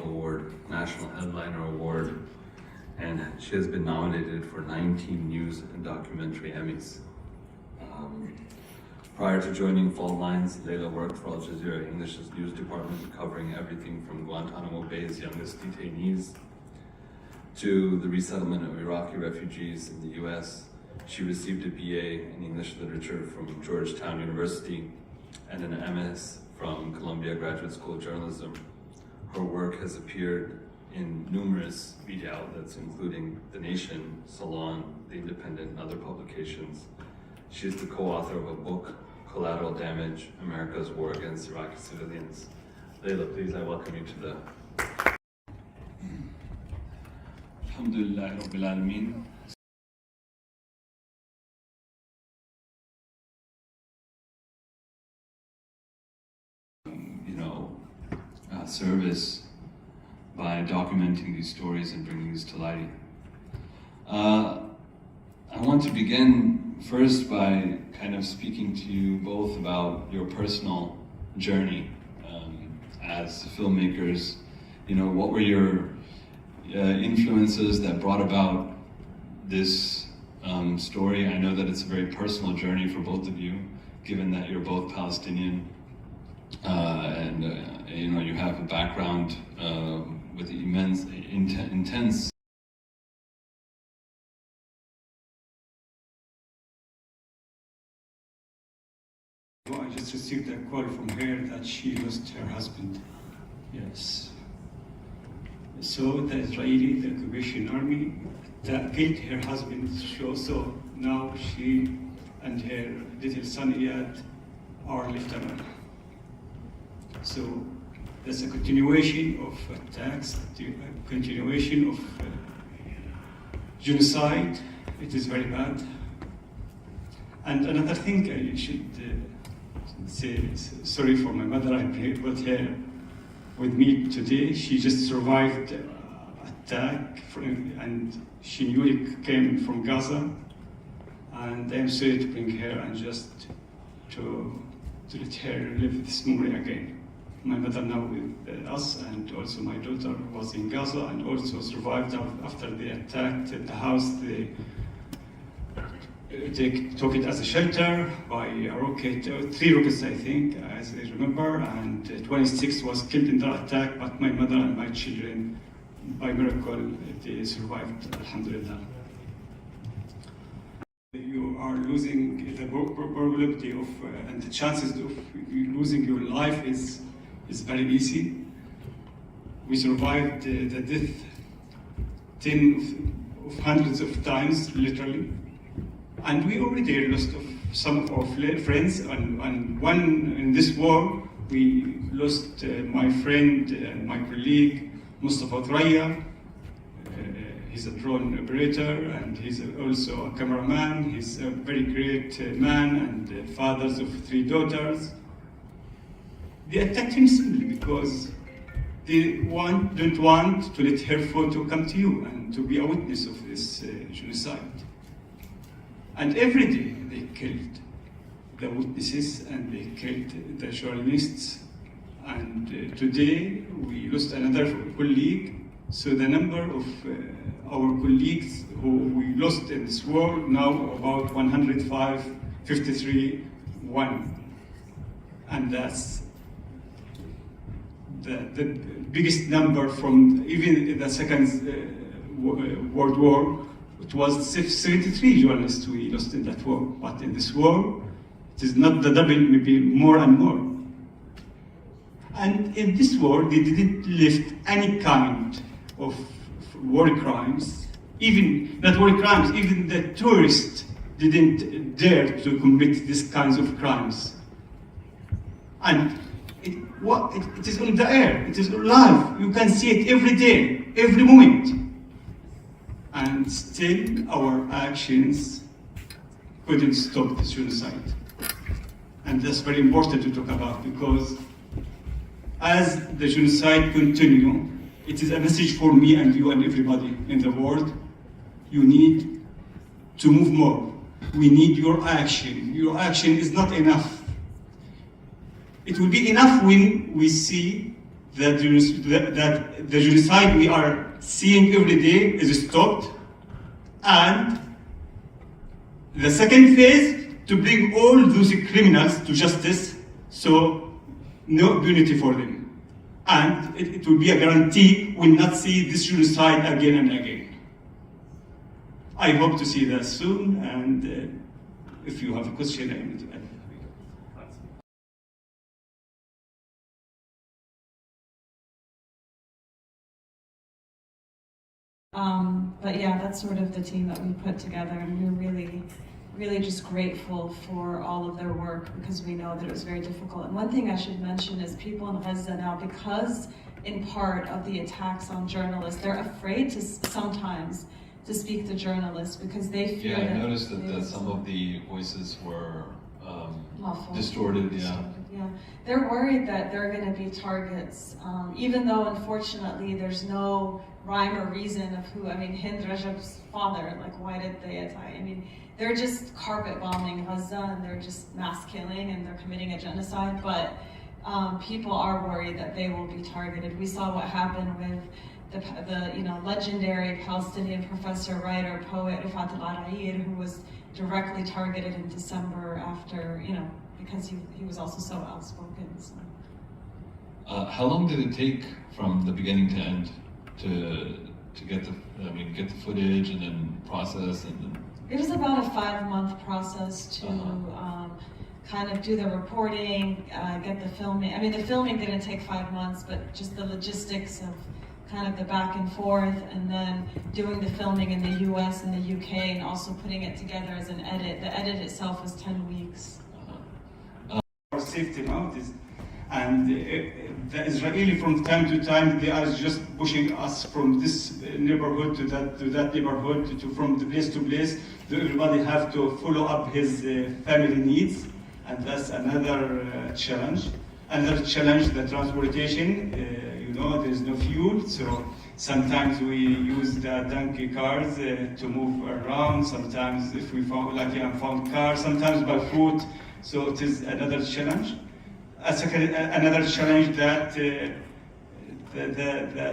Award, National Headliner Award, and she has been nominated for 19 news and documentary Emmys. Prior to joining Fault Lines, Layla worked for Al Jazeera English's news department, covering everything from Guantanamo Bay's youngest detainees to the resettlement of Iraqi refugees in the US. She received a BA in English Literature from Georgetown University and an MS from Columbia Graduate School of Journalism. Her work has appeared in numerous media outlets, including The Nation, Salon, The Independent, and other publications. She is the co-author of a book, Collateral Damage, America's War Against Iraqi Civilians. Layla, please, I welcome you to the... Alhamdulillah Rabbil Alameen. Service by documenting these stories and bringing these to light. I want to begin first by kind of speaking to you both about your personal journey as filmmakers. You know, what were your influences that brought about this story? I know that it's a very personal journey for both of you, given that you're both Palestinian. You know, you have a background with intense. I just received a call from her that she lost her husband. Yes. So the Israeli, the occupation army, that killed her husband. So now she and her little son Iyad are left alone. So there's a continuation of attacks, a continuation of genocide. It is very bad. And another thing I should say, sorry for my mother, I brought her with me today. She just survived attack and she newly came from Gaza. And I'm sorry to bring her and just to let her live this memory again. My mother now with us, and also my daughter was in Gaza and also survived after they attacked the house. They took it as a shelter by a rocket, 3 rockets I think, as I remember, and 26 was killed in that attack, but my mother and my children, by miracle, they survived, alhamdulillah. You are losing the probability of, and the chances of losing your life is very easy. We survived the death hundreds of times, literally. And we already lost some of our friends, and one in this war, we lost my friend and my colleague, Mustafa Traya. He's a drone operator, and he's also a cameraman. He's a very great man and father of 3 daughters. They attacked him simply because they don't want to let her photo come to you and to be a witness of this genocide. And every day they killed the witnesses and they killed the journalists. And today we lost another colleague. So the number of our colleagues who we lost in this war now about 105, 53, 1. And that's the biggest number from even the Second World War. It was 73 journalists we lost in that war. But in this war, it is not the double, maybe more and more. And in this war, they didn't lift any kind of war crimes. Even, not war crimes, even the tourists didn't dare to commit these kinds of crimes. And it is on the air, it is live. You can see it every day, every moment. And still our actions couldn't stop this genocide. And that's very important to talk about, because as the genocide continues, it is a message for me and you and everybody in the world. You need to move more. We need your action. Your action is not enough. It will be enough when we see that the genocide we are seeing every day is stopped, and the second phase, to bring all those criminals to justice, so no impunity for them. And it will be a guarantee we'll not see this genocide again and again. I hope to see that soon, and if you have a question, I will answer. But yeah, that's sort of the team that we put together, and we're really just grateful for all of their work, because we know that it was very difficult. And one thing I should mention is people in Gaza now, because in part of the attacks on journalists, they're afraid to sometimes to speak to journalists because they fear Yeah, I that noticed that some of the voices were distorted. Yeah. Yeah, they're worried that they're going to be targets, even though unfortunately there's no rhyme or reason of who. I mean, Hind Rajab's father, like, why did they attack? I mean, they're just carpet bombing Gaza, and they're just mass killing, and they're committing a genocide. But people are worried that they will be targeted. We saw what happened with the legendary Palestinian professor, writer, poet Rifat al-Arair, who was directly targeted in December after, because he was also so outspoken. So. How long did it take from the beginning to end to get the footage and then process and then? It was about a 5-month process to kind of do the reporting, get the filming. I mean, the filming didn't take 5 months, but just the logistics of kind of the back and forth, and then doing the filming in the US and the UK, and also putting it together as an edit. The edit itself was 10 weeks. For safety notice, and the Israeli from time to time, they are just pushing us from this neighborhood to that neighborhood, from the place to place. So everybody have to follow up his family needs, and that's another challenge. Another challenge, the transportation. There's no fuel, so sometimes we use the donkey cars to move around. Sometimes if we found cars, sometimes by foot. So it is another challenge. Another challenge that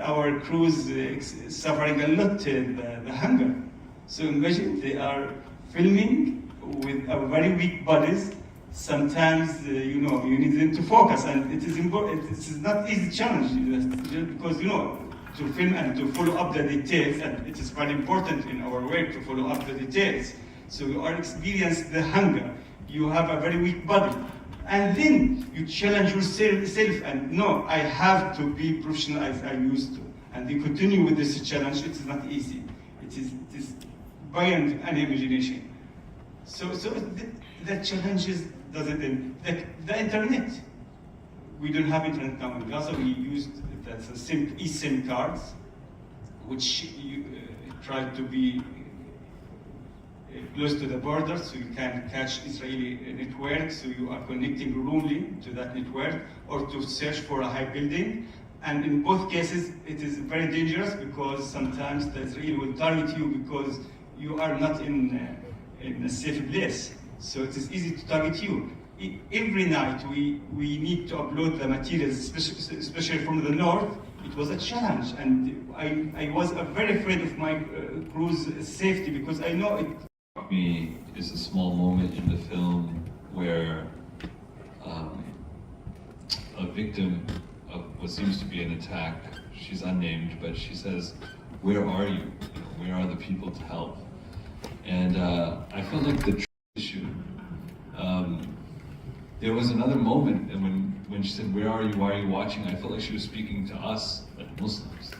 our crews is suffering a lot, the hunger. So imagine they are filming with our very weak bodies. Sometimes you need them to focus, and it is important. It is not easy challenge because to film and to follow up the details, and it is very important in our work to follow up the details. So you are experiencing the hunger. You have a very weak body, and then you challenge yourself. And no, I have to be professional as I used to, and you continue with this challenge. It is not easy. It is beyond any imagination. So the challenges doesn't end. The internet. We don't have internet now in Gaza. We used the eSIM cards, which try to be close to the border, so you can catch Israeli network. So you are connecting remotely to that network, or to search for a high building. And in both cases, it is very dangerous because sometimes the Israeli will target you because you are not in a safe place. So it is easy to target you. Every night we need to upload the materials, especially from the north. It was a challenge, and I was very afraid of my crew's safety, because I know it. Me is a small moment in the film where a victim of what seems to be an attack, she's unnamed, but she says, "Where are you? Where are the people to help?" And I felt like the issue. There was another moment, and when she said, "Where are you? Why are you watching?" I felt like she was speaking to us, like Muslims,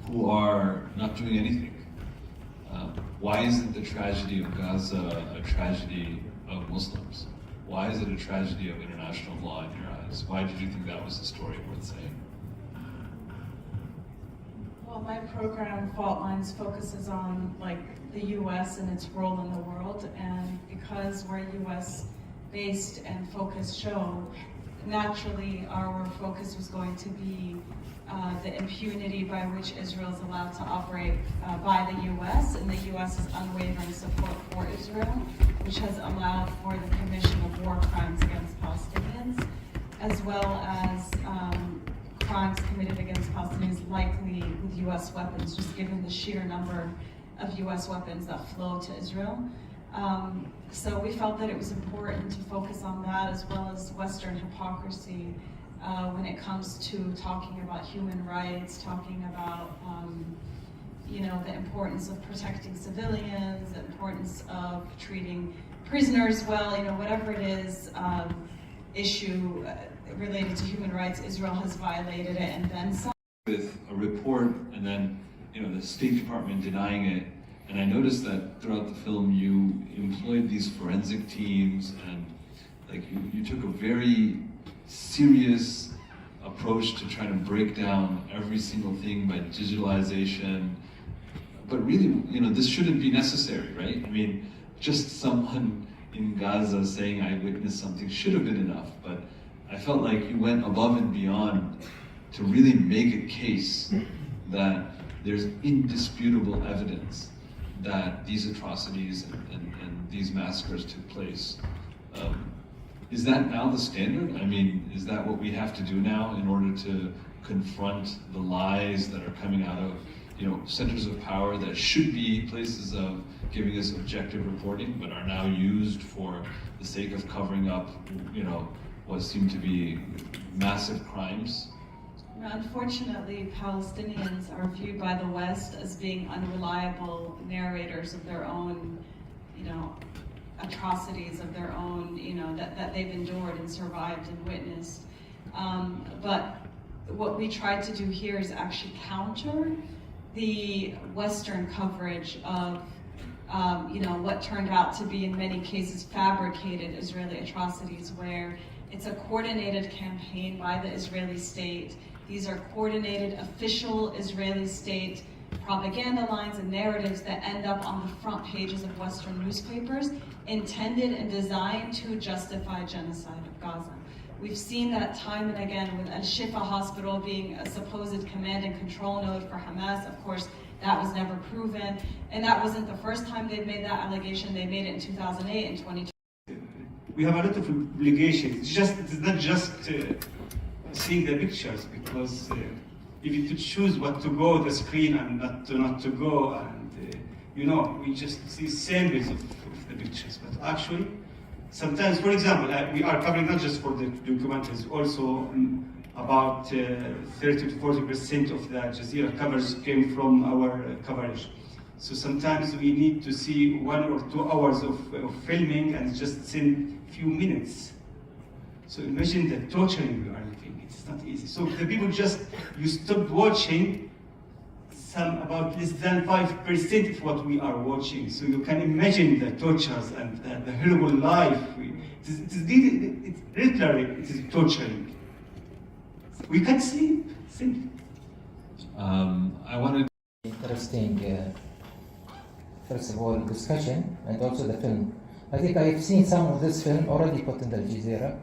who are not doing anything. Why isn't the tragedy of Gaza a tragedy of Muslims? Why is it a tragedy of international law in your eyes? Why did you think that was a story worth saying? Well, my program, Fault Lines, focuses on the U.S. and its role in the world, and because we're U.S.-based and focused show, naturally our focus was going to be the impunity by which Israel is allowed to operate by the U.S. and the U.S.'s unwavering support for Israel, which has allowed for the commission of war crimes against Palestinians. as well as crimes committed against Palestinians, likely with US weapons, just given the sheer number of US weapons that flow to Israel. So we felt that it was important to focus on that, as well as Western hypocrisy when it comes to talking about human rights, talking about the importance of protecting civilians, the importance of treating prisoners well, whatever it is, issue related to human rights, Israel has violated it and then some. With a report and then, the State Department denying it. And I noticed that throughout the film you employed these forensic teams and you took a very serious approach to trying to break down every single thing by digitalization. But really, this shouldn't be necessary, right? I mean, just someone in Gaza saying I witnessed something should have been enough, but I felt like you went above and beyond to really make a case that there's indisputable evidence that these atrocities and these massacres took place. Is that now the standard? I mean, is that what we have to do now in order to confront the lies that are coming out of centers of power that should be places of giving us objective reporting, but are now used for the sake of covering up, what seem to be massive crimes? Unfortunately, Palestinians are viewed by the West as being unreliable narrators of their own, atrocities of their own, that they've endured and survived and witnessed. But what we tried to do here is actually counter the Western coverage of what turned out to be in many cases fabricated Israeli atrocities, where it's a coordinated campaign by the Israeli state. These are coordinated official Israeli state propaganda lines and narratives that end up on the front pages of Western newspapers, intended and designed to justify genocide of Gaza. We've seen that time and again with Al-Shifa Hospital being a supposed command and control node for Hamas. Of course, that was never proven. And that wasn't the first time they've made that allegation. They made it in 2008 and 2020. We have a lot of obligations. It's not just seeing the pictures, because if you could choose what to go on the screen and not to go, and we just see samples of the pictures. But actually, sometimes, for example, we are covering not just for the documentaries, also about 30 to 40% of the Jazeera coverage came from our coverage. So sometimes we need to see 1 or 2 hours of filming and just send few minutes. So imagine the torturing we are living. It's not easy. So the people you stopped watching about less than 5% of what we are watching. So you can imagine the tortures and the horrible life. It's literally, it is torturing. We can't sleep, simply. I wanted Interesting, first of all, discussion and also the film. I think I've seen some of this film already put in Al Jazeera,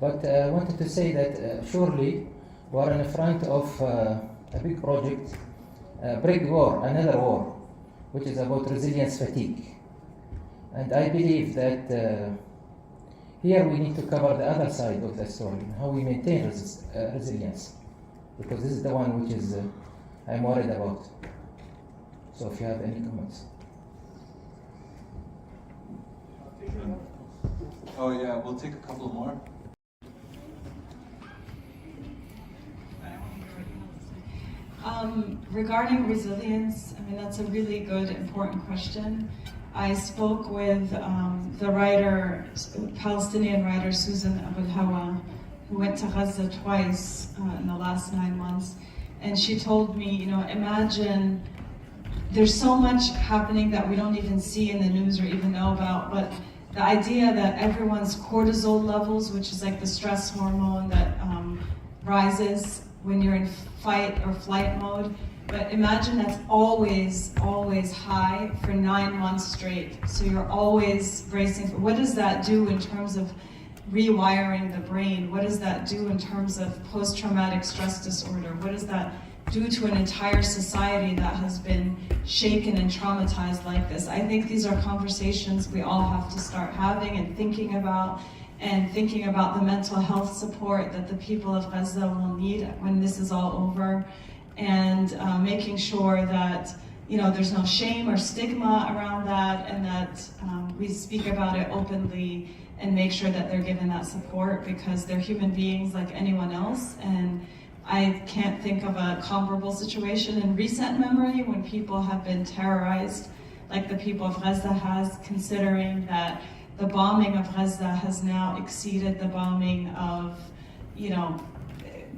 but I wanted to say that surely we are in front of a big project, a big war, another war, which is about resilience fatigue. And I believe that here we need to cover the other side of the story, how we maintain resilience, because this is the one which is I'm worried about. So if you have any comments. Oh yeah, we'll take a couple more. Regarding resilience, I mean, that's a really good, important question. I spoke with the writer, Palestinian writer Susan Abu Hawa, who went to Gaza twice in the last 9 months. And she told me, imagine there's so much happening that we don't even see in the news or even know about, but the idea that everyone's cortisol levels, which is like the stress hormone that rises when you're in fight or flight mode, but imagine that's always high for 9 months straight. So you're always bracing. What does that do in terms of rewiring the brain? What does that do in terms of post-traumatic stress disorder? What does that do to an entire society that has been shaken and traumatized like this? I think these are conversations we all have to start having and thinking about. and thinking about the mental health support that the people of Gaza will need when this is all over, and making sure that there's no shame or stigma around that, and that we speak about it openly and make sure that they're given that support, because they're human beings like anyone else. And I can't think of a comparable situation in recent memory when people have been terrorized like the people of Gaza has, considering that the bombing of Gaza has now exceeded the bombing of,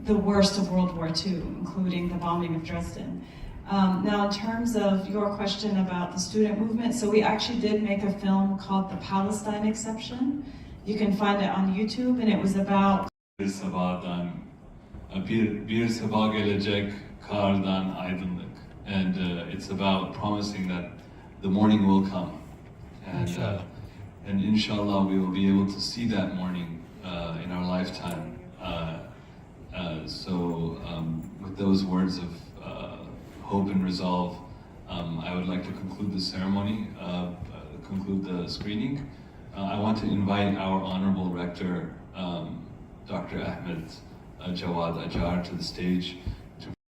the worst of World War II, including the bombing of Dresden. Now, in terms of your question about the student movement, so we actually did make a film called The Palestine Exception. You can find it on YouTube, and it was about Bir sabah gelecek kardan aydınlık, and it's about promising that the morning will come, and inshallah we will be able to see that morning in our lifetime. With those words of hope and resolve, I would like to conclude the ceremony, conclude the screening. I want to invite our Honorable Rector, Dr. Ahmed Jawad Ajar, to the stage.